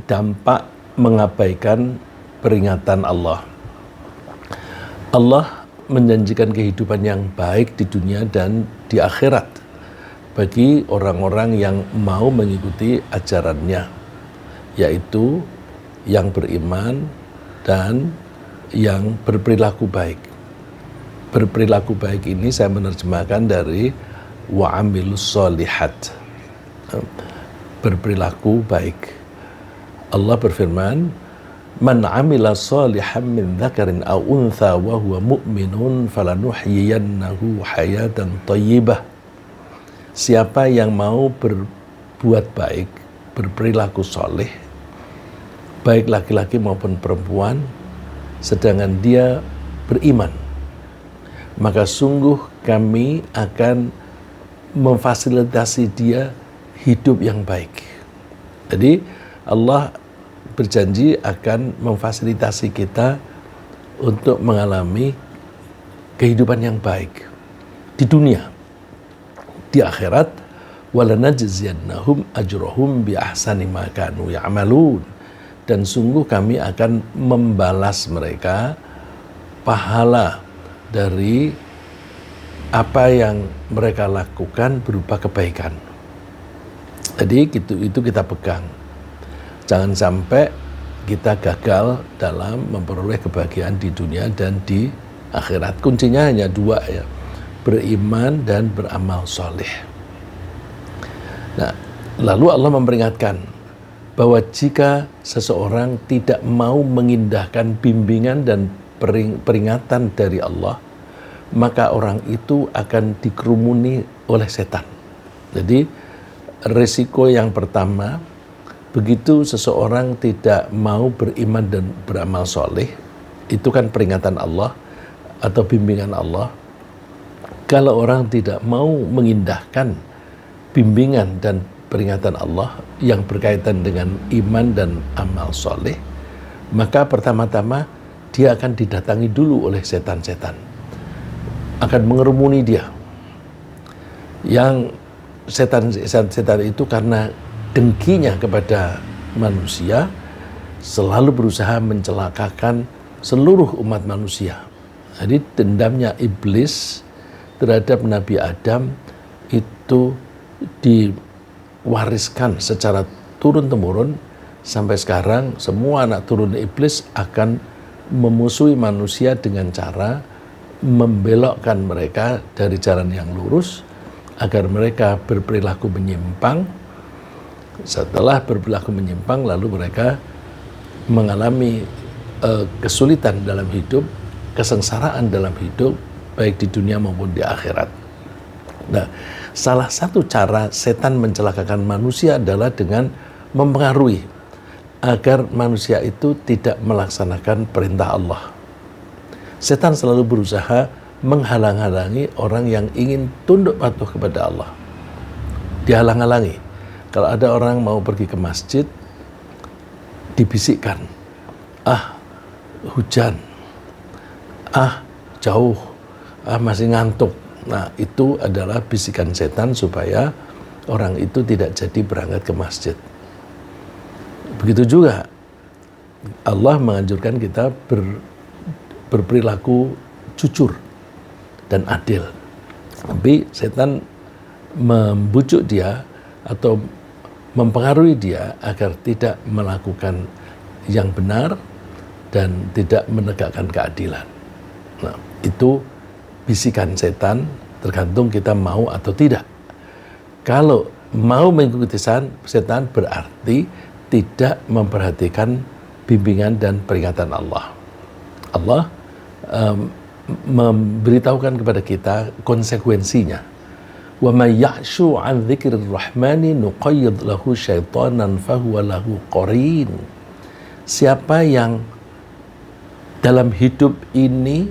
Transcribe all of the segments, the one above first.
dampak mengabaikan peringatan Allah. Allah menjanjikan kehidupan yang baik di dunia dan di akhirat bagi orang-orang yang mau mengikuti ajarannya, yaitu yang beriman dan yang berperilaku baik. Berperilaku baik ini saya menerjemahkan dari wa'amilus sholihat, berperilaku baik. Allah berfirman, man amila sholihan min dzakarin aw untha wa huwa mu'minun falanuhyiyannahu hayatan thayyibah. Siapa yang mau berbuat baik, berperilaku soleh, baik laki-laki maupun perempuan, sedangkan dia beriman, maka sungguh kami akan memfasilitasi dia hidup yang baik. Jadi Allah berjanji akan memfasilitasi kita untuk mengalami kehidupan yang baik di dunia, di akhirat. Walanajziyannahum ajrahum bi ahsani ma kanu ya'malun. Dan sungguh kami akan membalas mereka pahala dari apa yang mereka lakukan berupa kebaikan. Jadi itu kita pegang. Jangan sampai kita gagal dalam memperoleh kebahagiaan di dunia dan di akhirat. Kuncinya hanya dua ya, beriman dan beramal soleh. Nah, lalu Allah memperingatkan bahwa jika seseorang tidak mau mengindahkan bimbingan dan peringatan dari Allah, maka orang itu akan dikerumuni oleh setan. Jadi risiko yang pertama, begitu seseorang tidak mau beriman dan beramal soleh, itu kan peringatan Allah atau bimbingan Allah. Kalau orang tidak mau mengindahkan bimbingan dan peringatan Allah yang berkaitan dengan iman dan amal soleh, maka pertama-tama dia akan didatangi dulu oleh setan-setan, akan mengerumuni dia. Yang setan itu karena dengkinya kepada manusia selalu berusaha mencelakakan seluruh umat manusia. Jadi dendamnya iblis terhadap Nabi Adam itu diwariskan secara turun-temurun sampai sekarang. Semua anak turun iblis akan memusuhi manusia dengan cara membelokkan mereka dari jalan yang lurus agar mereka berperilaku menyimpang. Setelah berperilaku menyimpang, lalu mereka mengalami kesulitan dalam hidup, kesengsaraan dalam hidup, baik di dunia maupun di akhirat. Nah, salah satu cara setan mencelakakan manusia adalah dengan mempengaruhi agar manusia itu tidak melaksanakan perintah Allah. Setan selalu berusaha menghalang-halangi orang yang ingin tunduk patuh kepada Allah. Dihalang-halangi. Kalau ada orang mau pergi ke masjid, dibisikkan, hujan, jauh, masih ngantuk. Nah, itu adalah bisikan setan supaya orang itu tidak jadi berangkat ke masjid. Begitu juga Allah menganjurkan kita berperilaku jujur dan adil. Tapi setan membujuk dia atau mempengaruhi dia agar tidak melakukan yang benar dan tidak menegakkan keadilan. Nah, itu bisikan setan, tergantung kita mau atau tidak. Kalau mau mengikuti setan berarti tidak memperhatikan bimbingan dan peringatan Allah. Allah memberitahukan kepada kita konsekuensinya. Wa may ya'shu 'an dzikrir rahmani nuqayyid lahu syaitanan fahuwa lahu qarin. Siapa yang dalam hidup ini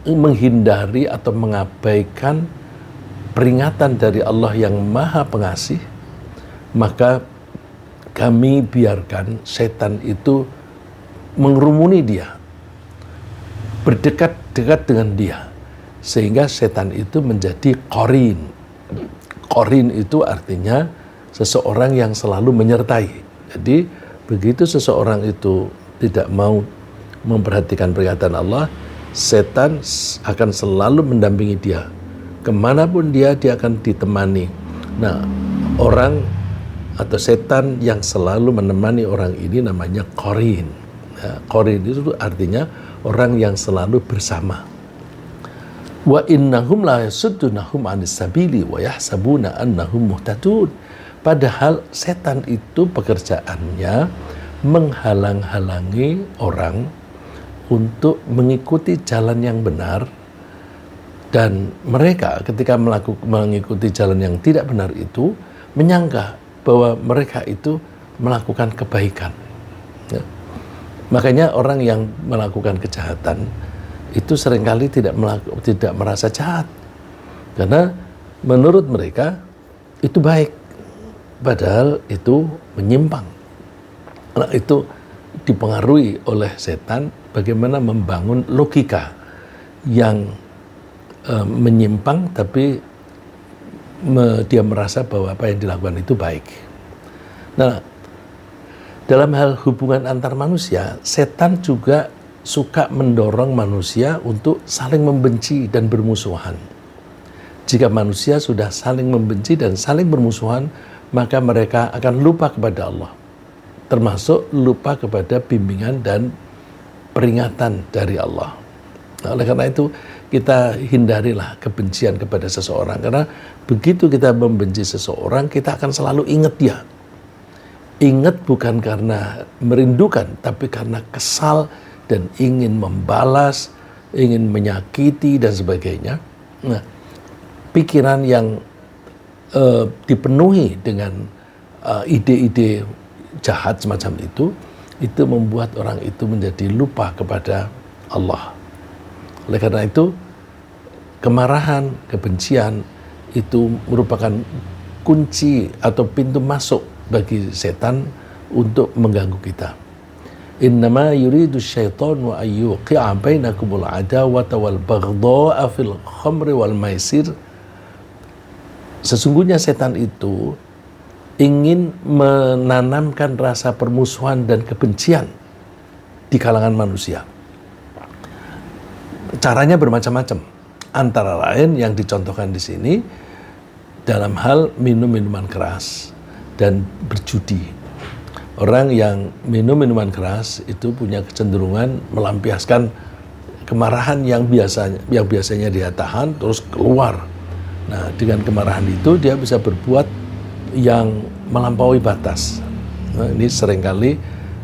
menghindari atau mengabaikan peringatan dari Allah yang Maha Pengasih, maka kami biarkan setan itu mengerumuni dia, berdekat-dekat dengan dia, sehingga setan itu menjadi qarin. Qarin itu artinya seseorang yang selalu menyertai. Jadi begitu seseorang itu tidak mau memperhatikan peringatan Allah, setan akan selalu mendampingi dia. Kemanapun dia akan ditemani. Nah, orang atau setan yang selalu menemani orang ini namanya qarin. Ya, qarin itu artinya orang yang selalu bersama. Wa innahum la yasuddunahum 'anis sabili wa yahsabuna annahum muhtadun. Padahal setan itu pekerjaannya menghalang-halangi orang untuk mengikuti jalan yang benar, dan mereka ketika mengikuti jalan yang tidak benar itu menyangka bahwa mereka itu melakukan kebaikan. Ya. Makanya orang yang melakukan kejahatan itu seringkali tidak merasa jahat, karena menurut mereka itu baik, padahal itu menyimpang. Nah, itu dipengaruhi oleh setan bagaimana membangun logika yang menyimpang, tapi dia merasa bahwa apa yang dilakukan itu baik. Nah, dalam hal hubungan antar manusia, setan juga suka mendorong manusia untuk saling membenci dan bermusuhan. Jika manusia sudah saling membenci dan saling bermusuhan, maka mereka akan lupa kepada Allah, termasuk lupa kepada bimbingan dan peringatan dari Allah. Nah, oleh karena itu kita hindarilah kebencian kepada seseorang, karena begitu kita membenci seseorang, kita akan selalu ingat dia. Ingat bukan karena merindukan, tapi karena kesal dan ingin membalas, ingin menyakiti dan sebagainya. Nah, pikiran yang dipenuhi dengan ide-ide jahat semacam itu membuat orang itu menjadi lupa kepada Allah. Oleh karena itu, kemarahan, kebencian itu merupakan kunci atau pintu masuk bagi setan untuk mengganggu kita. Innama yuridu syaitan wa ayyuqi'a bainakumul adawata wal baghdha'a fil khamri wal maisir. Sesungguhnya setan itu ingin menanamkan rasa permusuhan dan kebencian di kalangan manusia. Caranya bermacam-macam. Antara lain yang dicontohkan di sini dalam hal minum minuman keras dan berjudi. Orang yang minum minuman keras itu punya kecenderungan melampiaskan kemarahan yang biasanya dia tahan terus keluar. Nah, dengan kemarahan itu dia bisa berbuat yang melampaui batas. Nah, ini seringkali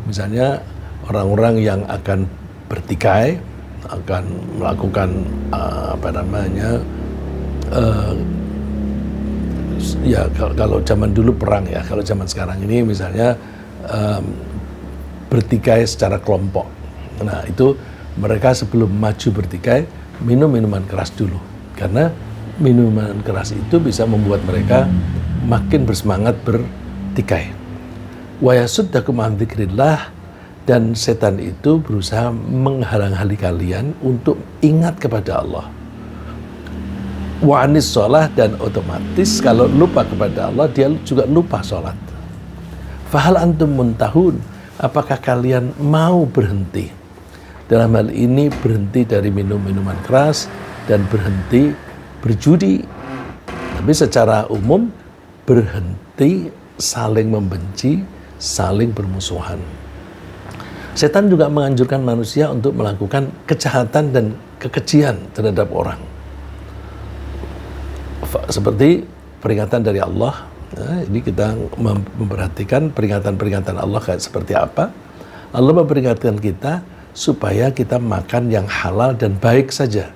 misalnya orang-orang yang akan bertikai, akan melakukan ya kalau zaman dulu perang ya, kalau zaman sekarang ini misalnya bertikai secara kelompok. Nah, itu mereka sebelum maju bertikai minum minuman keras dulu, karena minuman keras itu bisa membuat mereka makin bersemangat bertikai. Wa yasuddakum an dzikrillah, dan setan itu berusaha menghalang-halangi kalian untuk ingat kepada Allah. Wa anis sholah, dan otomatis kalau lupa kepada Allah dia juga lupa sholat. Fahal antum muntahun, apakah kalian mau berhenti? Dalam hal ini berhenti dari minum minuman keras dan berhenti berjudi. Tapi secara umum berhenti saling membenci, saling bermusuhan. Setan juga menganjurkan manusia untuk melakukan kejahatan dan kekejian terhadap orang. Seperti peringatan dari Allah. Nah, ini kita memperhatikan peringatan-peringatan Allah kayak seperti apa. Allah memperingatkan kita supaya kita makan yang halal dan baik saja.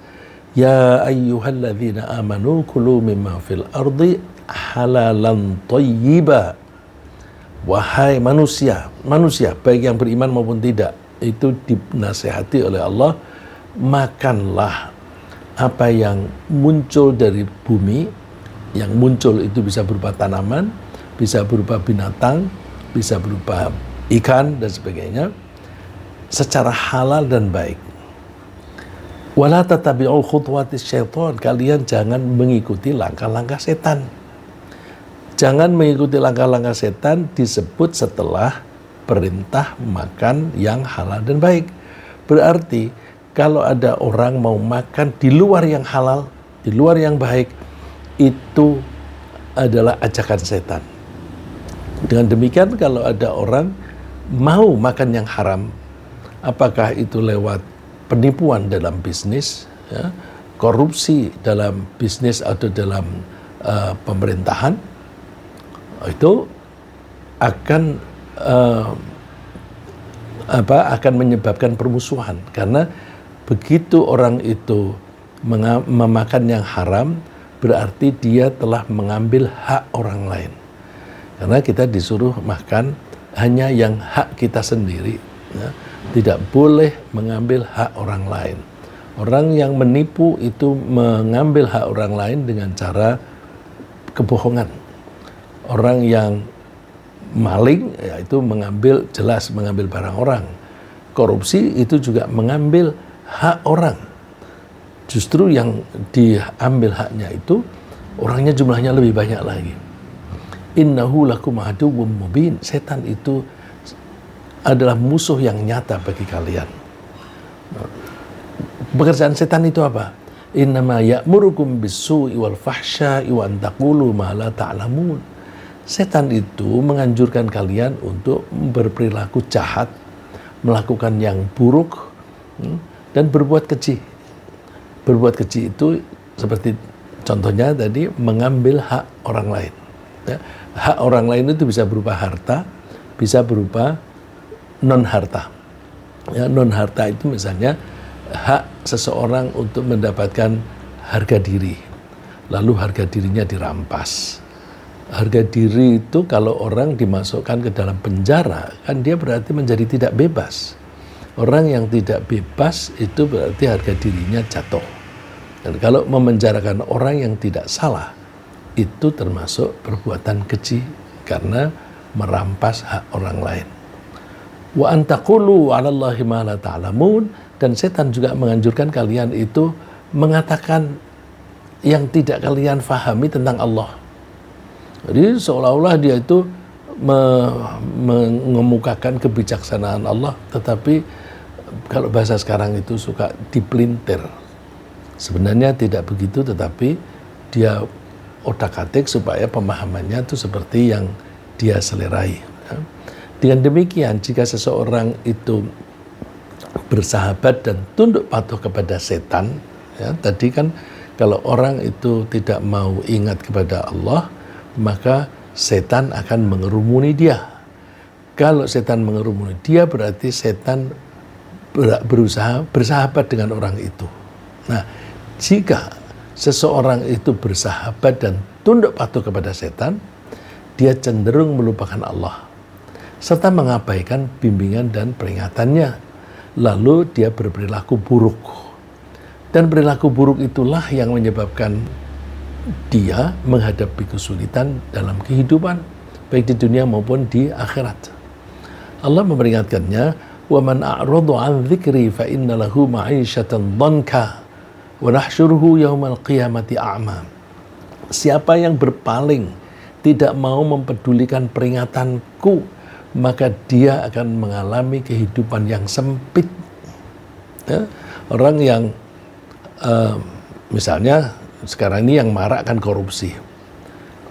Ya ayyuhalladzina amanu kulu mimma fil ardi halalan thayyiba. Wahai manusia baik yang beriman maupun tidak, itu dinasihati oleh Allah, makanlah apa yang muncul dari bumi. Yang muncul itu bisa berupa tanaman, bisa berupa binatang, bisa berupa ikan dan sebagainya, secara halal dan baik. Wala tatabi'u khutuwatis syaitan, kalian jangan mengikuti langkah-langkah setan. Jangan mengikuti langkah-langkah setan disebut setelah perintah makan yang halal dan baik. Berarti kalau ada orang mau makan di luar yang halal, di luar yang baik, itu adalah ajakan setan. Dengan demikian kalau ada orang mau makan yang haram, apakah itu lewat penipuan dalam bisnis, ya, korupsi dalam bisnis atau dalam pemerintahan, itu akan akan menyebabkan permusuhan, karena begitu orang itu memakan yang haram berarti dia telah mengambil hak orang lain, karena kita disuruh makan hanya yang hak kita sendiri, ya. Tidak boleh mengambil hak orang lain. Orang yang menipu itu mengambil hak orang lain dengan cara kebohongan. Orang yang maling yaitu jelas mengambil barang orang. Korupsi itu juga mengambil hak orang. Justru yang diambil haknya itu orangnya jumlahnya lebih banyak lagi. Innahu lakum aduwwum mubin. Setan itu adalah musuh yang nyata bagi kalian. Pekerjaan setan itu apa? Innama ya'murukum bis-su'i wal fahsya'i wa an taqulu ma la ta'lamun. Setan itu menganjurkan kalian untuk berperilaku jahat, melakukan yang buruk, dan berbuat keji. Berbuat keji itu seperti contohnya tadi mengambil hak orang lain. Ya, hak orang lain itu bisa berupa harta, bisa berupa non-harta. Ya, non-harta itu misalnya hak seseorang untuk mendapatkan harga diri, lalu harga dirinya dirampas. Harga diri itu kalau orang dimasukkan ke dalam penjara, kan dia berarti menjadi tidak bebas. Orang yang tidak bebas itu berarti harga dirinya jatuh. Dan kalau memenjarakan orang yang tidak salah, itu termasuk perbuatan keji karena merampas hak orang lain. Wa an taqulu 'alallahi ma la ta'lamun, dan setan juga menganjurkan kalian itu mengatakan yang tidak kalian fahami tentang Allah. Jadi seolah-olah dia itu mengemukakan kebijaksanaan Allah, tetapi kalau bahasa sekarang itu suka dipelintir. Sebenarnya tidak begitu, tetapi dia otak-atik supaya pemahamannya itu seperti yang dia selerai. Dengan demikian, jika seseorang itu bersahabat dan tunduk patuh kepada setan, ya, tadi kan kalau orang itu tidak mau ingat kepada Allah, maka setan akan mengerumuni dia. Kalau setan mengerumuni dia, berarti setan berusaha bersahabat dengan orang itu. Nah, jika seseorang itu bersahabat dan tunduk patuh kepada setan, dia cenderung melupakan Allah serta mengabaikan bimbingan dan peringatannya. Lalu dia berperilaku buruk. Dan perilaku buruk itulah yang menyebabkan dia menghadapi kesulitan dalam kehidupan, baik di dunia maupun di akhirat. Allah memperingatkannya, wa man a'radu 'an dzikri fa inna lahu ma'isyatan dhanka wa nahsyuruhu yaumal qiyamati a'ma. Siapa yang berpaling, tidak mau mempedulikan peringatanku, maka dia akan mengalami kehidupan yang sempit. Ya, orang yang misalnya sekarang ini yang marak kan korupsi.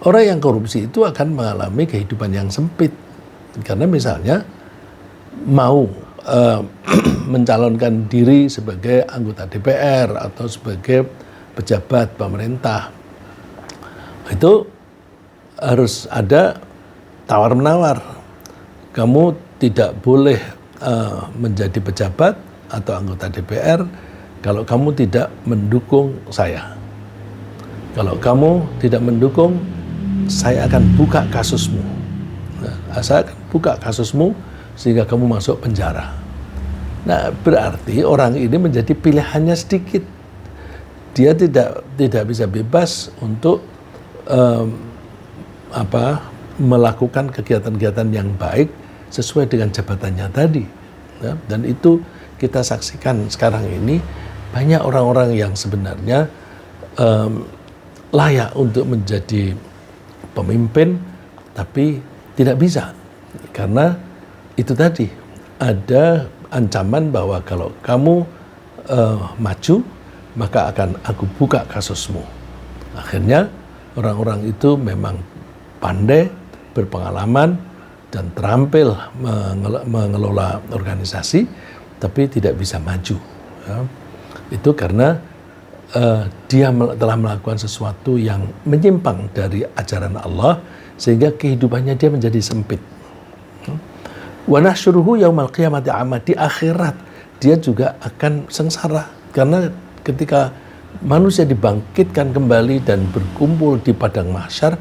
Orang yang korupsi itu akan mengalami kehidupan yang sempit. Karena misalnya mau mencalonkan diri sebagai anggota DPR atau sebagai pejabat pemerintah, itu harus ada tawar-menawar. Kamu tidak boleh menjadi pejabat atau anggota DPR kalau kamu tidak mendukung saya. Kalau kamu tidak mendukung, saya akan buka kasusmu. Nah, saya akan buka kasusmu sehingga kamu masuk penjara. Nah, berarti orang ini menjadi pilihannya sedikit. Dia tidak bisa bebas untuk melakukan kegiatan-kegiatan yang baik sesuai dengan jabatannya tadi. Ya, dan itu kita saksikan sekarang ini banyak orang-orang yang sebenarnya layak untuk menjadi pemimpin, tapi tidak bisa. Karena itu tadi, ada ancaman bahwa kalau kamu maju, maka akan aku buka kasusmu. Akhirnya orang-orang itu memang pandai, berpengalaman, dan terampil mengelola organisasi, tapi tidak bisa maju. Ya. Itu karena dia telah melakukan sesuatu yang menyimpang dari ajaran Allah, sehingga kehidupannya dia menjadi sempit. Wa nahsyuruhu yaumal qiyamati a'ma, di akhirat dia juga akan sengsara, karena ketika manusia dibangkitkan kembali dan berkumpul di padang mahsyar,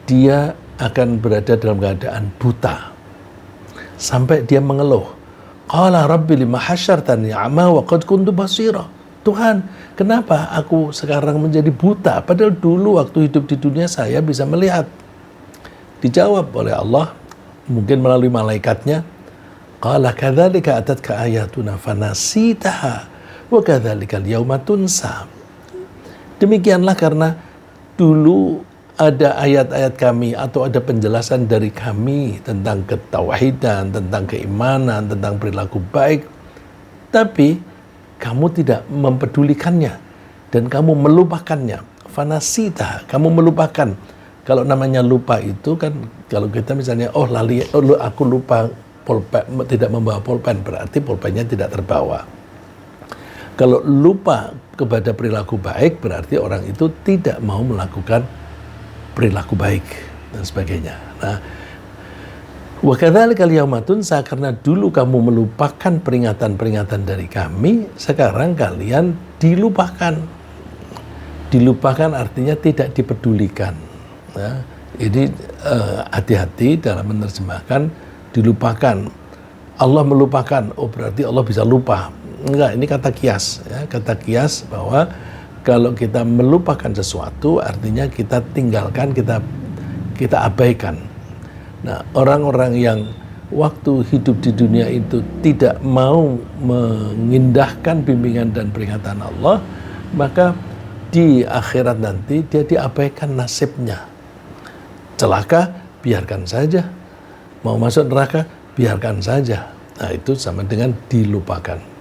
dia akan berada dalam keadaan buta sampai dia mengeluh, qala rabbi lima hasyartani a'ma wa qad kuntu basira. Tuhan, kenapa aku sekarang menjadi buta padahal dulu waktu hidup di dunia saya bisa melihat? Dijawab oleh Allah mungkin melalui malaikatnya, qala kadzalika atatka ayatuna fanasitaha wa kadzalikal yauma tunsa. Demikianlah karena dulu ada ayat-ayat kami atau ada penjelasan dari kami tentang ketauhidan, tentang keimanan, tentang perilaku baik, tapi kamu tidak mempedulikannya dan kamu melupakannya. Fanasita, kamu melupakan. Kalau namanya lupa itu kan, kalau kita misalnya aku lupa pulpen, tidak membawa pulpen, berarti pulpennya tidak terbawa. Kalau lupa kepada perilaku baik, berarti orang itu tidak mau melakukan perilaku baik dan sebagainya. Nah, wa kadzalikal yauma tunsa, karena dulu kamu melupakan peringatan-peringatan dari kami, sekarang kalian dilupakan. Dilupakan artinya tidak dipedulikan. Nah, ini hati-hati dalam menerjemahkan dilupakan. Allah melupakan, oh berarti Allah bisa lupa. Enggak, ini kata kias, ya, kata kias bahwa kalau kita melupakan sesuatu artinya kita tinggalkan, kita abaikan. Nah, orang-orang yang waktu hidup di dunia itu tidak mau mengindahkan bimbingan dan peringatan Allah, maka di akhirat nanti dia diabaikan nasibnya. Celaka, biarkan saja. Mau masuk neraka, biarkan saja. Nah, itu sama dengan dilupakan.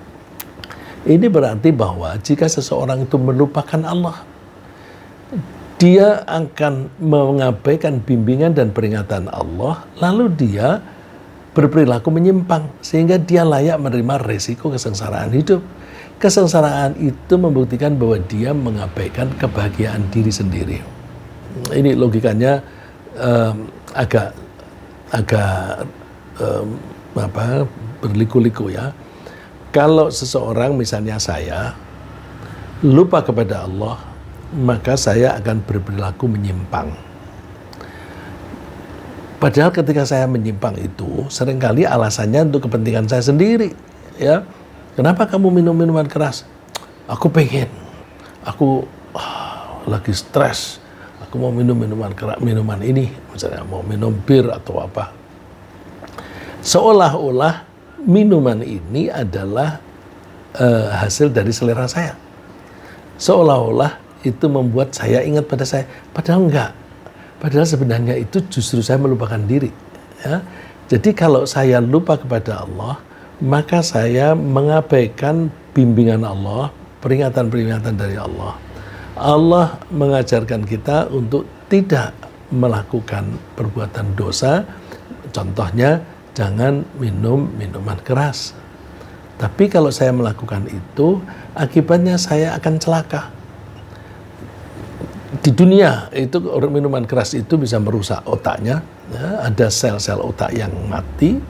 Ini berarti bahwa jika seseorang itu melupakan Allah, dia akan mengabaikan bimbingan dan peringatan Allah, lalu dia berperilaku menyimpang, sehingga dia layak menerima resiko kesengsaraan hidup. Kesengsaraan itu membuktikan bahwa dia mengabaikan kebahagiaan diri sendiri. Ini logikanya agak berliku-liku ya. Kalau seseorang, misalnya saya, lupa kepada Allah, maka saya akan berperilaku menyimpang. Padahal ketika saya menyimpang itu, seringkali alasannya untuk kepentingan saya sendiri. Ya, kenapa kamu minum minuman keras? Aku pengen, aku lagi stres, aku mau minum minuman ini, misalnya mau minum bir atau apa. Seolah-olah minuman ini adalah hasil dari selera saya. Seolah-olah itu membuat saya ingat pada saya. Padahal enggak. Padahal sebenarnya itu justru saya melupakan diri. Ya. Jadi kalau saya lupa kepada Allah, maka saya mengabaikan bimbingan Allah, peringatan-peringatan dari Allah. Allah mengajarkan kita untuk tidak melakukan perbuatan dosa. Contohnya, jangan minum minuman keras. Tapi kalau saya melakukan itu, akibatnya saya akan celaka. Di dunia itu minuman keras itu bisa merusak otaknya, ya, ada sel-sel otak yang mati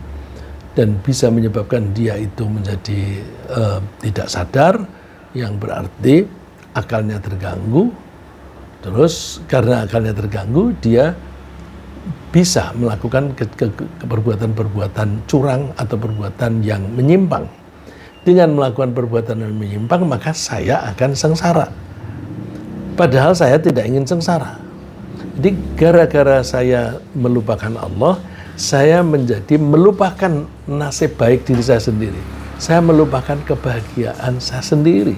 dan bisa menyebabkan dia itu menjadi tidak sadar, yang berarti akalnya terganggu. Terus karena akalnya terganggu, dia bisa melakukan perbuatan-perbuatan curang atau perbuatan yang menyimpang. Dengan melakukan perbuatan yang menyimpang, maka saya akan sengsara. Padahal saya tidak ingin sengsara. Jadi gara-gara saya melupakan Allah, saya menjadi melupakan nasib baik diri saya sendiri. Saya melupakan kebahagiaan saya sendiri.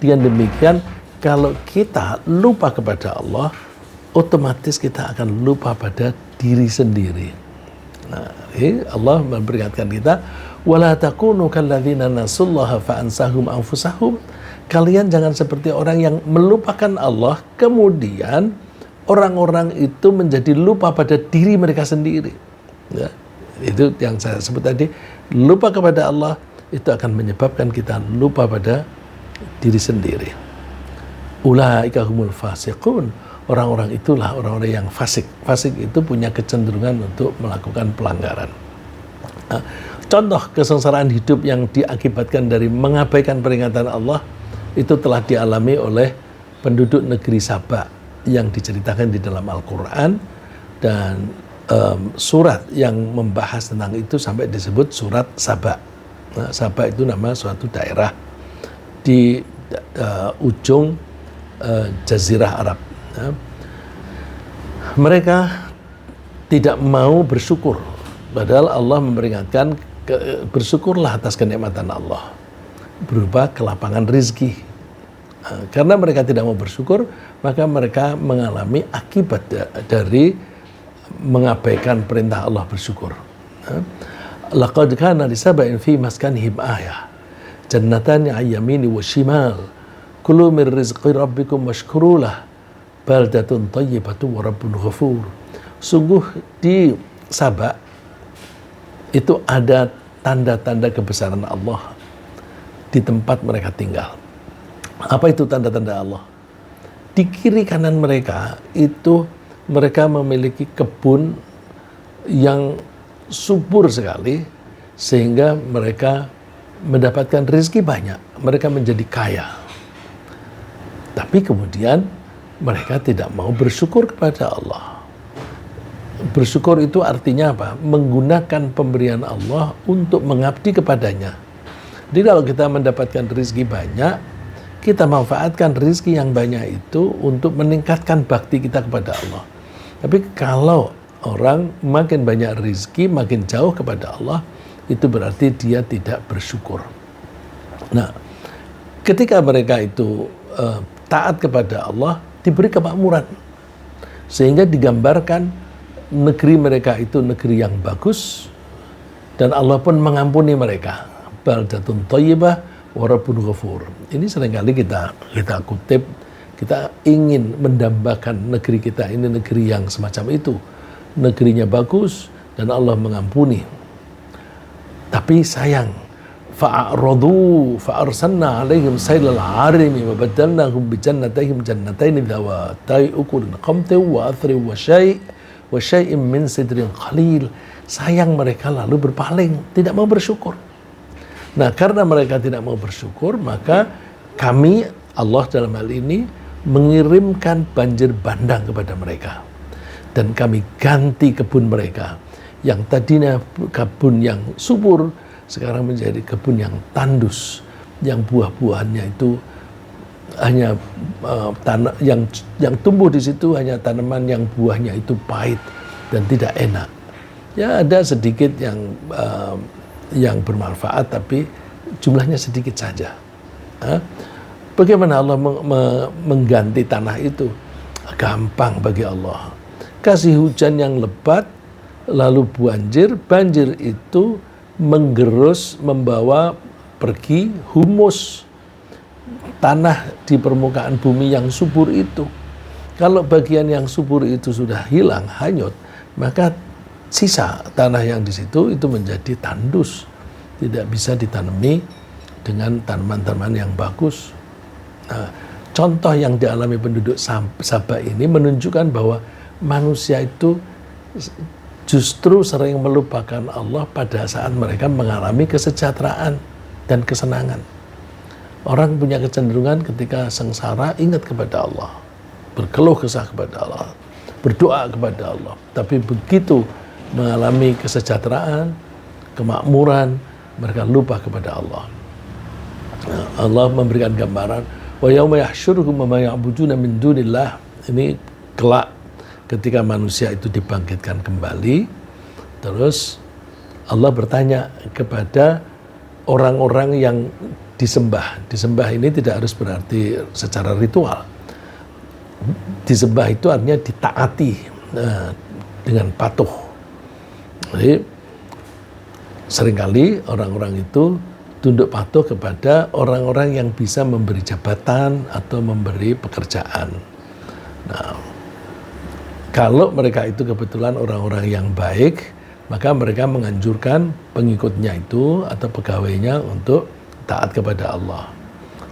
Dengan demikian, kalau kita lupa kepada Allah, otomatis kita akan lupa pada diri sendiri. Nah, Allah memperingatkan kita, wala takunu kalladzina nasullaha fa ansahum anfusahum. Kalian jangan seperti orang yang melupakan Allah, kemudian orang-orang itu menjadi lupa pada diri mereka sendiri. Ya, itu yang saya sebut tadi, lupa kepada Allah itu akan menyebabkan kita lupa pada diri sendiri. Ulaika humul fasiqun. Orang-orang itulah orang-orang yang fasik. Fasik itu punya kecenderungan untuk melakukan pelanggaran. Nah, contoh kesengsaraan hidup yang diakibatkan dari mengabaikan peringatan Allah itu telah dialami oleh penduduk negeri Saba yang diceritakan di dalam Al-Quran, dan surat yang membahas tentang itu sampai disebut surat Saba. Nah, Saba itu nama suatu daerah di ujung Jazirah Arab. Nah, mereka tidak mau bersyukur, padahal Allah memperingatkan bersyukurlah atas kenikmatan Allah berupa kelapangan rizki. Karena mereka tidak mau bersyukur, maka mereka mengalami akibat dari mengabaikan perintah Allah bersyukur. Laqad kana li sab'in fi maskanihim ayah jannatani 'an yamini wa shimal kulu min rizqi rabbikum washkurulah baldatun thayyibatun wa rabbun ghafur. Sungguh di Sabah itu ada tanda-tanda kebesaran Allah di tempat mereka tinggal. Apa itu tanda-tanda Allah? Di kiri kanan mereka itu mereka memiliki kebun yang subur sekali sehingga mereka mendapatkan rezeki banyak. Mereka menjadi kaya. Tapi kemudian mereka tidak mau bersyukur kepada Allah. Bersyukur itu artinya apa? Menggunakan pemberian Allah untuk mengabdi kepadanya. Jadi kalau kita mendapatkan rezeki banyak, kita manfaatkan rezeki yang banyak itu untuk meningkatkan bakti kita kepada Allah. Tapi kalau orang makin banyak rezeki, makin jauh kepada Allah, itu berarti dia tidak bersyukur. Nah, ketika mereka itu taat kepada Allah, diberi kemakmuran. Sehingga digambarkan negeri mereka itu negeri yang bagus, dan Allah pun mengampuni mereka. Baldatun thayyibah wa rabbun ghafur. Ini seringkali kita kutip, kita ingin mendambakan negeri kita ini negeri yang semacam itu. Negerinya bagus dan Allah mengampuni. Tapi sayang, fa'aradu fa'arsalna 'alaihim sailal 'arimi wa badalnahum bi jannatayhim jannatayn dhawatai ukulin khamtin wa athrin wa syai'in min sidrin qalil. Sayang mereka lalu berpaling, tidak mau bersyukur. Nah, karena mereka tidak mau bersyukur, maka kami, Allah dalam hal ini, mengirimkan banjir bandang kepada mereka. Dan kami ganti kebun mereka. Yang tadinya kebun yang subur, sekarang menjadi kebun yang tandus. Yang buah-buahannya itu hanya yang tumbuh di situ hanya tanaman yang buahnya itu pahit dan tidak enak. Ya, ada sedikit yang bermanfaat, tapi jumlahnya sedikit saja. Bagaimana Allah mengganti tanah itu? Gampang bagi Allah. Kasih hujan yang lebat, lalu banjir itu menggerus, membawa pergi humus tanah di permukaan bumi yang subur itu. Kalau bagian yang subur itu sudah hilang, hanyut, maka sisa tanah yang di situ itu menjadi tandus, tidak bisa ditanami dengan tanaman-tanaman yang bagus. Nah, contoh yang dialami penduduk Sabah ini menunjukkan bahwa manusia itu justru sering melupakan Allah pada saat mereka mengalami kesejahteraan dan kesenangan. Orang punya kecenderungan ketika sengsara ingat kepada Allah, berkeluh kesah kepada Allah, berdoa kepada Allah. Tapi begitu mengalami kesejahteraan, kemakmuran, mereka lupa kepada Allah. Nah, Allah memberikan gambaran, wa yauma yahsyuruhum wa ma ya'buduna min dunillah. Ini kelak ketika manusia itu dibangkitkan kembali, terus Allah bertanya kepada orang-orang yang disembah. Disembah ini tidak harus berarti secara ritual. disembah itu artinya ditaati dengan patuh. Jadi seringkali orang-orang itu tunduk patuh kepada orang-orang yang bisa memberi jabatan atau memberi pekerjaan. Nah, kalau mereka itu kebetulan orang-orang yang baik, maka mereka menganjurkan pengikutnya itu atau pegawainya untuk taat kepada Allah.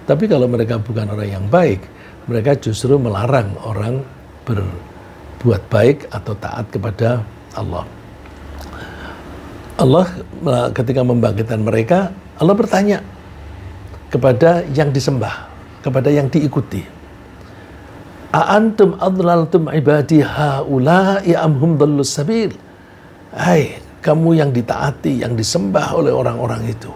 Tapi kalau mereka bukan orang yang baik, mereka justru melarang orang berbuat baik atau taat kepada Allah. Allah ketika membangkitkan mereka, Allah bertanya kepada yang disembah, kepada yang diikuti. A'antum adlaltum ibadi haula'i amhum dhallus sabil. Hai, kamu yang ditaati, yang disembah oleh orang-orang itu.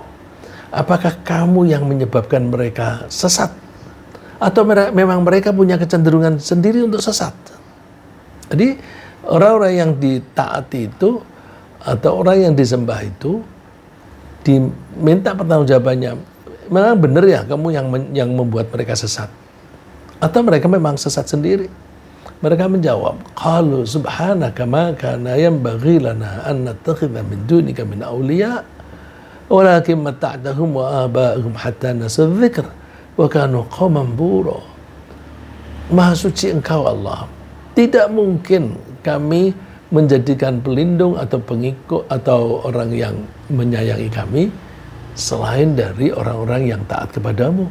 Apakah kamu yang menyebabkan mereka sesat? Atau memang mereka punya kecenderungan sendiri untuk sesat? Jadi orang-orang yang ditaati itu atau orang yang disembah itu diminta pertanggungjawabannya. Memang benar ya kamu yang membuat mereka sesat? Atau mereka memang sesat sendiri? Mereka menjawab, qalu subhanaka ma kana yanbaghi lana an nattakhidha min dunika min awliya walakin mata'tahum wa aba'ahum hatta nasu dzikr wa kanu qauman bura. Maha suci Engkau Allah. Tidak mungkin kami menjadikan pelindung atau pengikut atau orang yang menyayangi kami selain dari orang-orang yang taat kepadamu,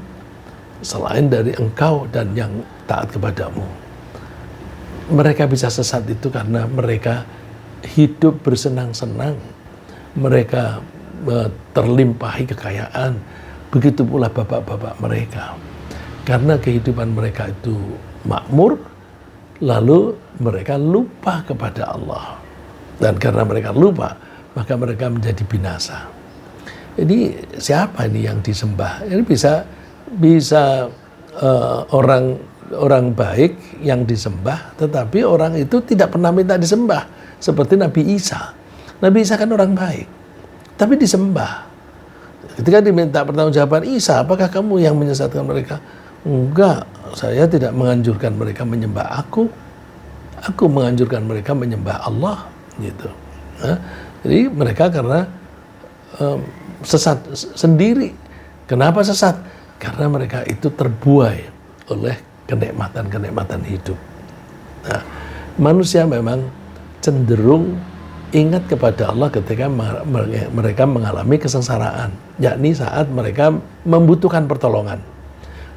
selain dari Engkau dan yang taat kepadamu. Mereka bisa sesat itu karena mereka hidup bersenang-senang, mereka terlimpahi kekayaan. Begitu pula bapak-bapak mereka, karena kehidupan mereka itu makmur, lalu mereka lupa kepada Allah, dan karena mereka lupa, maka mereka menjadi binasa. Ini siapa ini yang disembah? Ini bisa orang baik yang disembah, tetapi orang itu tidak pernah minta disembah, seperti Nabi Isa. Nabi Isa kan orang baik, tapi disembah. Ketika diminta pertanggungjawaban, Isa, apakah kamu yang menyesatkan mereka? Enggak, saya tidak menganjurkan mereka menyembah aku. Aku menganjurkan mereka menyembah Allah, gitu. Nah, jadi mereka karena sesat sendiri. Kenapa sesat? Karena mereka itu terbuai oleh kenikmatan-kenikmatan hidup. Nah, manusia memang cenderung ingat kepada Allah ketika mereka mengalami kesengsaraan, yakni saat mereka membutuhkan pertolongan,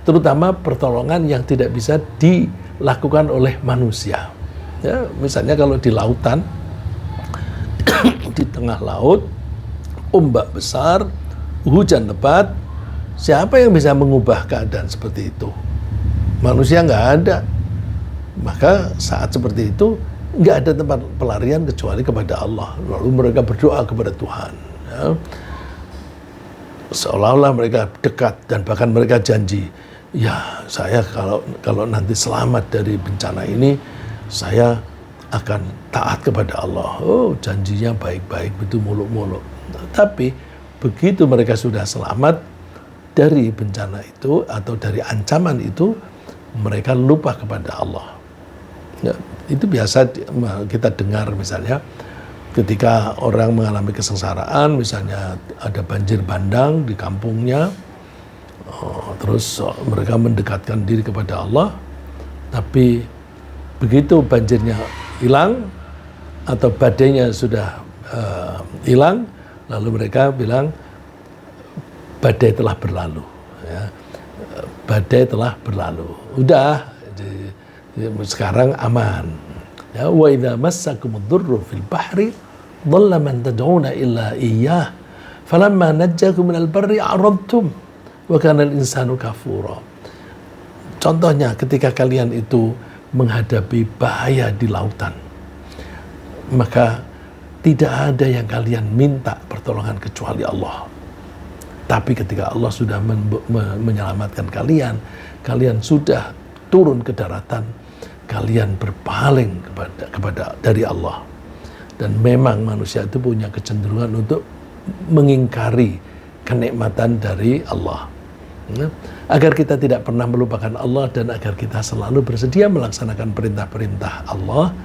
terutama pertolongan yang tidak bisa dilakukan oleh manusia. Ya, misalnya kalau di lautan, di tengah laut, ombak besar, hujan lebat, siapa yang bisa mengubah keadaan seperti itu? Manusia nggak ada. Maka saat seperti itu nggak ada tempat pelarian kecuali kepada Allah. Lalu mereka berdoa kepada Tuhan. Ya. Seolah-olah mereka dekat dan bahkan mereka janji, ya saya kalau nanti selamat dari bencana ini, saya akan taat kepada Allah. Oh, janjinya baik-baik, betul muluk-muluk. Tapi begitu mereka sudah selamat dari bencana itu atau dari ancaman itu, mereka lupa kepada Allah. Ya, itu biasa kita dengar misalnya ketika orang mengalami kesengsaraan, misalnya ada banjir bandang di kampungnya, terus mereka mendekatkan diri kepada Allah, tapi begitu banjirnya hilang atau badainya sudah hilang, lalu mereka bilang badai telah berlalu. Ya. Badai telah berlalu. Udah, sekarang aman. Ya, wa idza massakumud dhurru fil bahri dhalla man tad'una illa iyyah falamma najjakum minal barri a'radtum wa kana al-insanu kafura. Contohnya ketika kalian itu menghadapi bahaya di lautan, maka tidak ada yang kalian minta pertolongan kecuali Allah. Tapi ketika Allah sudah menyelamatkan kalian, kalian sudah turun ke daratan, kalian berpaling kepada dari Allah. Dan memang manusia itu punya kecenderungan untuk mengingkari kenikmatan dari Allah. Ya, agar kita tidak pernah melupakan Allah dan agar kita selalu bersedia melaksanakan perintah-perintah Allah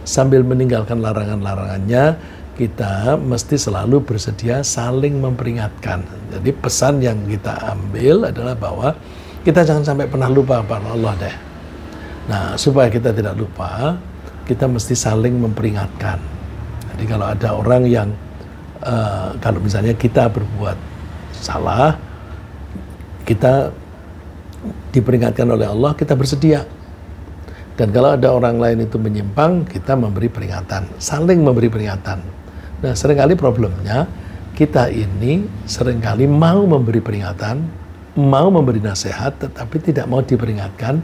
sambil meninggalkan larangan-larangannya. Kita mesti selalu bersedia saling memperingatkan. Jadi pesan yang kita ambil adalah bahwa kita jangan sampai pernah lupa kepada Allah deh. Nah, supaya kita tidak lupa, kita mesti saling memperingatkan. Jadi kalau ada orang yang kalau misalnya kita berbuat salah, kita diperingatkan oleh Allah, kita bersedia. Dan kalau ada orang lain itu menyimpang, kita memberi peringatan, saling memberi peringatan. Nah, seringkali problemnya, kita ini seringkali mau memberi peringatan, mau memberi nasihat, tetapi tidak mau diperingatkan,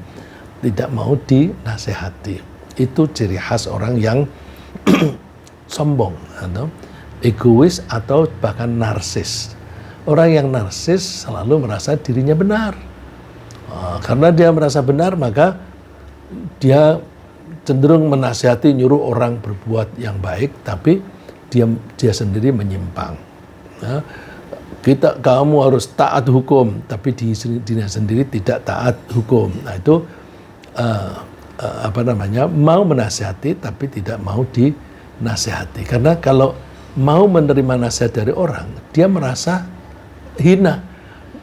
tidak mau dinasehati. Itu ciri khas orang yang sombong, atau egois, atau bahkan narsis. Orang yang narsis selalu merasa dirinya benar. Karena dia merasa benar, maka dia cenderung menasihati, nyuruh orang berbuat yang baik, tapi dia sendiri menyimpang. Nah, kamu harus taat hukum, tapi dirinya sendiri tidak taat hukum. Nah, itu mau menasihati, tapi tidak mau dinasihati. Karena kalau mau menerima nasihat dari orang, dia merasa hina,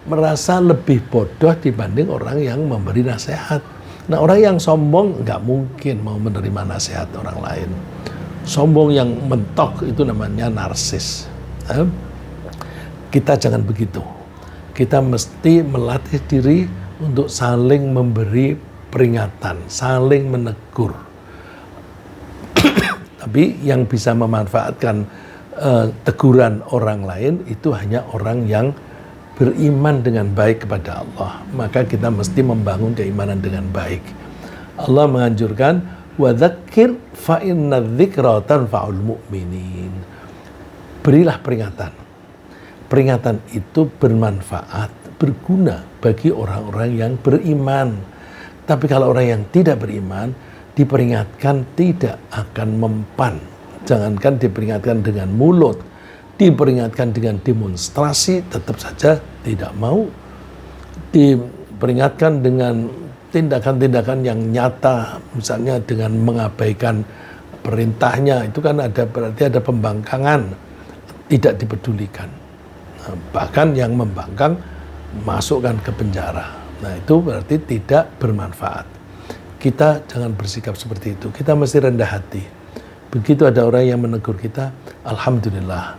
merasa lebih bodoh dibanding orang yang memberi nasihat. Nah, orang yang sombong nggak mungkin mau menerima nasihat orang lain. Sombong yang mentok itu namanya narsis. Kita jangan begitu. Kita mesti melatih diri untuk saling memberi peringatan, saling menegur. Tapi yang bisa memanfaatkan teguran orang lain itu hanya orang yang beriman dengan baik kepada Allah. Maka kita mesti membangun keimanan dengan baik. Allah menganjurkan wadzakir fa inna dzikra tanfa'ul mu'minin. Berilah peringatan. Peringatan itu bermanfaat, berguna bagi orang-orang yang beriman. Tapi kalau orang yang tidak beriman, diperingatkan tidak akan mempan. Jangankan diperingatkan dengan mulut, diperingatkan dengan demonstrasi, tetap saja tidak mau. Diperingatkan dengan tindakan-tindakan yang nyata, misalnya dengan mengabaikan perintahnya, itu kan berarti ada pembangkangan, tidak dipedulikan. Nah, bahkan yang membangkang masukkan ke penjara. Nah, itu berarti tidak bermanfaat. Kita jangan bersikap seperti itu. Kita mesti rendah hati. Begitu ada orang yang menegur kita, alhamdulillah,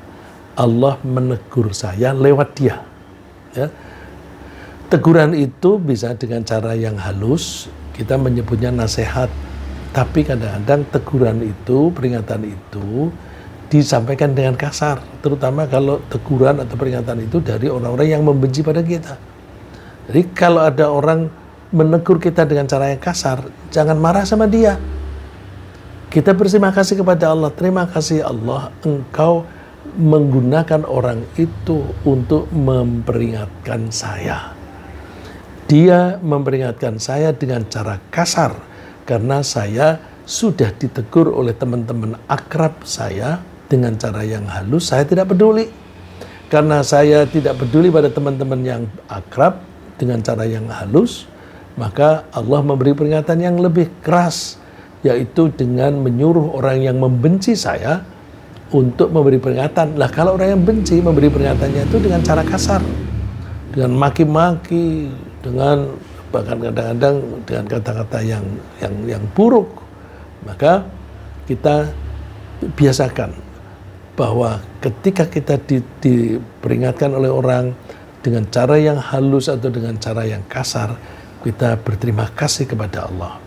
Allah menegur saya lewat dia. Ya. Teguran itu bisa dengan cara yang halus, kita menyebutnya nasihat. Tapi kadang-kadang teguran itu, peringatan itu disampaikan dengan kasar. Terutama kalau teguran atau peringatan itu dari orang-orang yang membenci pada kita. Jadi kalau ada orang menegur kita dengan cara yang kasar, jangan marah sama dia. Kita berterima kasih kepada Allah. Terima kasih Allah, Engkau menggunakan orang itu untuk memperingatkan saya. Dia memperingatkan saya dengan cara kasar karena saya sudah ditegur oleh teman-teman akrab saya dengan cara yang halus. Saya tidak peduli. Karena saya tidak peduli pada teman-teman yang akrab dengan cara yang halus, maka Allah memberi peringatan yang lebih keras, yaitu dengan menyuruh orang yang membenci saya untuk memberi peringatan. Lah, kalau orang yang benci memberi peringatannya itu dengan cara kasar, dengan maki-maki, dengan bahkan kadang-kadang dengan kata-kata yang buruk, maka kita biasakan bahwa ketika kita diperingatkan oleh orang dengan cara yang halus atau dengan cara yang kasar, kita berterima kasih kepada Allah.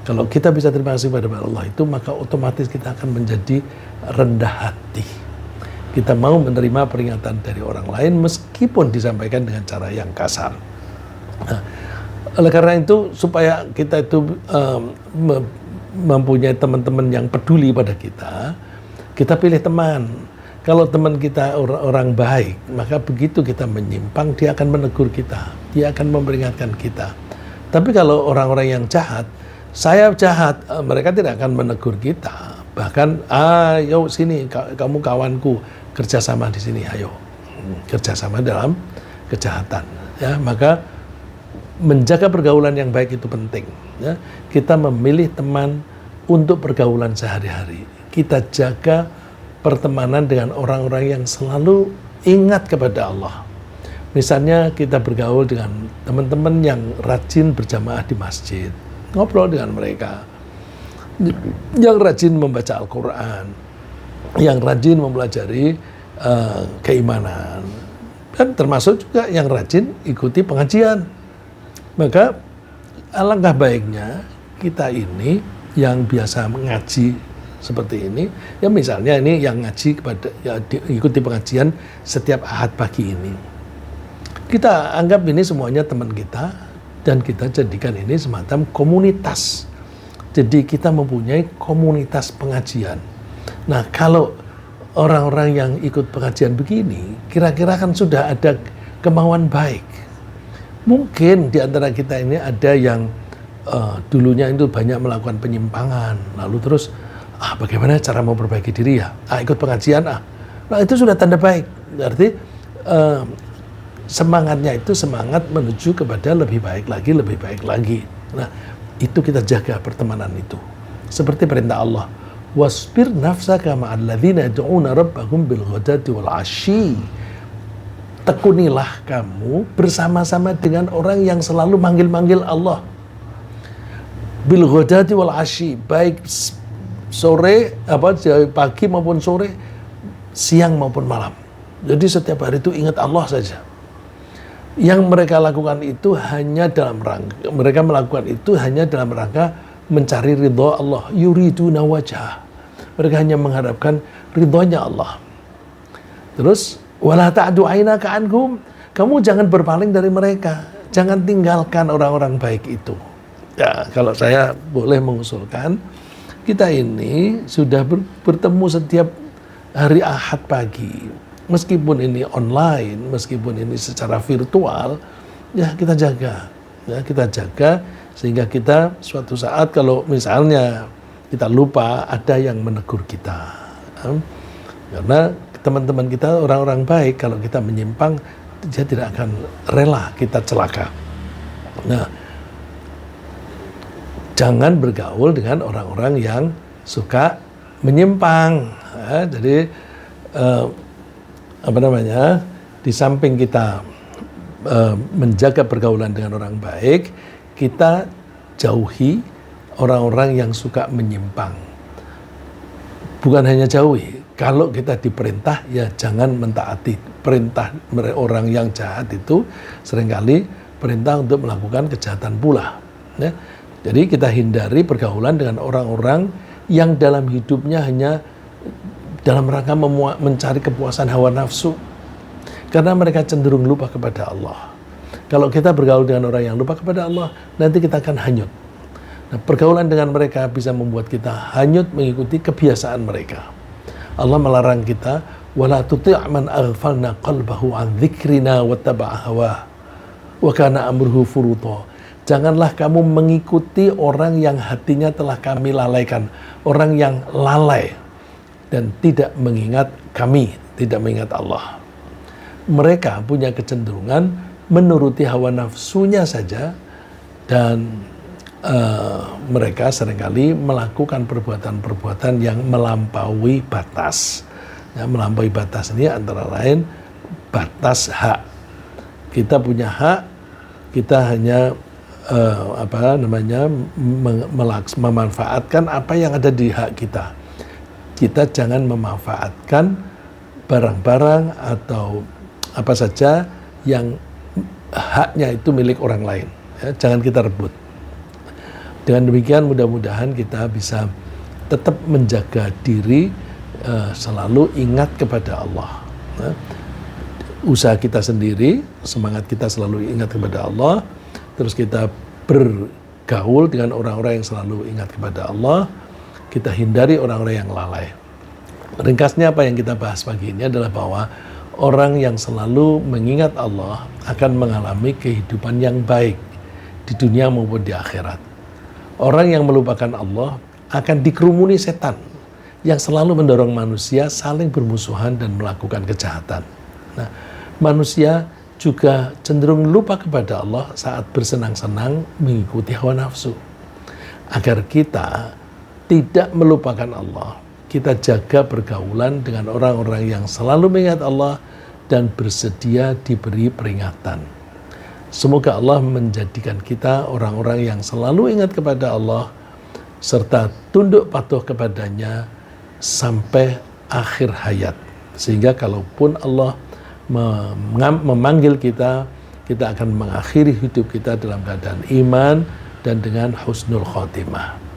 Kalau kita bisa terima kasih kepada Allah itu, maka otomatis kita akan menjadi rendah hati. Kita mau menerima peringatan dari orang lain meskipun disampaikan dengan cara yang kasar. Nah, oleh karena itu, supaya kita itu mempunyai teman-teman yang peduli pada kita pilih teman. Kalau teman kita orang baik, maka begitu kita menyimpang, dia akan menegur kita, dia akan memperingatkan kita. Tapi kalau orang-orang yang jahat, saya jahat, mereka tidak akan menegur kita. Bahkan, ayo sini, kamu kawanku, kerjasama di sini, ayo kerjasama dalam kejahatan. Ya, maka menjaga pergaulan yang baik itu penting. Ya. Kita memilih teman untuk pergaulan sehari-hari. Kita jaga pertemanan dengan orang-orang yang selalu ingat kepada Allah. Misalnya kita bergaul dengan teman-teman yang rajin berjamaah di masjid, ngobrol dengan mereka, yang rajin membaca Al-Quran, yang rajin mempelajari keimanan, dan termasuk juga yang rajin ikuti pengajian. Maka alangkah baiknya kita ini yang biasa mengaji seperti ini, ya misalnya ini yang ngaji kepada ya, ikuti pengajian setiap Ahad pagi ini. Kita anggap ini semuanya teman kita dan kita jadikan ini semacam komunitas. Jadi kita mempunyai komunitas pengajian. Nah, kalau orang-orang yang ikut pengajian begini, kira-kira kan sudah ada kemauan baik. Mungkin di antara kita ini ada yang dulunya itu banyak melakukan penyimpangan, lalu terus bagaimana cara memperbaiki diri ya? Ikut pengajian Nah, itu sudah tanda baik. Berarti semangatnya itu semangat menuju kepada lebih baik lagi, lebih baik lagi. Nah, itu kita jaga pertemanan itu. Seperti perintah Allah, wasbir nafsaka ma'al ladzina yad'una rabbahum bil ghadati wal 'ashyi. Tekunilah kamu bersama-sama dengan orang yang selalu manggil-manggil Allah. Bil ghadati wal 'ashyi, baik sore pagi maupun sore, siang maupun malam. Jadi setiap hari itu ingat Allah saja. Yang mereka lakukan itu hanya dalam rangka mencari ridha Allah, yuriduna wajhah. Mereka hanya mengharapkan ridhonya Allah. Terus wala ta'du ainaka anhum, kamu jangan berpaling dari mereka, jangan tinggalkan orang-orang baik itu. Ya, kalau saya boleh mengusulkan, kita ini sudah bertemu setiap hari Ahad pagi. Meskipun ini online, meskipun ini secara virtual, ya kita jaga. Ya, kita jaga sehingga kita suatu saat kalau misalnya kita lupa, ada yang menegur kita. Karena teman-teman kita orang-orang baik, kalau kita menyimpang, dia tidak akan rela kita celaka. Nah, jangan bergaul dengan orang-orang yang suka menyimpang. Ya, jadi di samping kita menjaga pergaulan dengan orang baik, kita jauhi orang-orang yang suka menyimpang. Bukan hanya jauhi, kalau kita diperintah ya jangan mentaati perintah orang yang jahat. Itu seringkali perintah untuk melakukan kejahatan pula. Ya. Jadi kita hindari pergaulan dengan orang-orang yang dalam hidupnya hanya dalam rangka mencari kepuasan hawa nafsu, karena mereka cenderung lupa kepada Allah. Kalau kita bergaul dengan orang yang lupa kepada Allah, nanti kita akan hanyut. Nah, pergaulan dengan mereka bisa membuat kita hanyut mengikuti kebiasaan mereka. Allah melarang kita, wala tuti' man aghfalna qalbahu an dzikrina wattaba'a hawa wa kana amruhu furuta. Janganlah kamu mengikuti orang yang hatinya telah kami lalaikan, orang yang lalai dan tidak mengingat kami, tidak mengingat Allah. Mereka punya kecenderungan menuruti hawa nafsunya saja, dan mereka seringkali melakukan perbuatan-perbuatan yang melampaui batas. Ya, melampaui batas ini antara lain batas hak. Kita punya hak, kita hanya memanfaatkan apa yang ada di hak kita. Kita jangan memanfaatkan barang-barang atau apa saja yang haknya itu milik orang lain. Ya, jangan kita rebut. Dengan demikian mudah-mudahan kita bisa tetap menjaga diri, selalu ingat kepada Allah. Ya. Usaha kita sendiri, semangat kita selalu ingat kepada Allah. Terus kita bergaul dengan orang-orang yang selalu ingat kepada Allah. Kita hindari orang-orang yang lalai. Ringkasnya apa yang kita bahas pagi ini adalah bahwa orang yang selalu mengingat Allah akan mengalami kehidupan yang baik di dunia maupun di akhirat. Orang yang melupakan Allah akan dikerumuni setan yang selalu mendorong manusia saling bermusuhan dan melakukan kejahatan. Nah, manusia juga cenderung lupa kepada Allah saat bersenang-senang mengikuti hawa nafsu. Agar kita tidak melupakan Allah, kita jaga pergaulan dengan orang-orang yang selalu mengingat Allah dan bersedia diberi peringatan. Semoga Allah menjadikan kita orang-orang yang selalu ingat kepada Allah serta tunduk patuh kepadanya sampai akhir hayat. Sehingga kalaupun Allah memanggil kita, kita akan mengakhiri hidup kita dalam keadaan iman dan dengan husnul khotimah.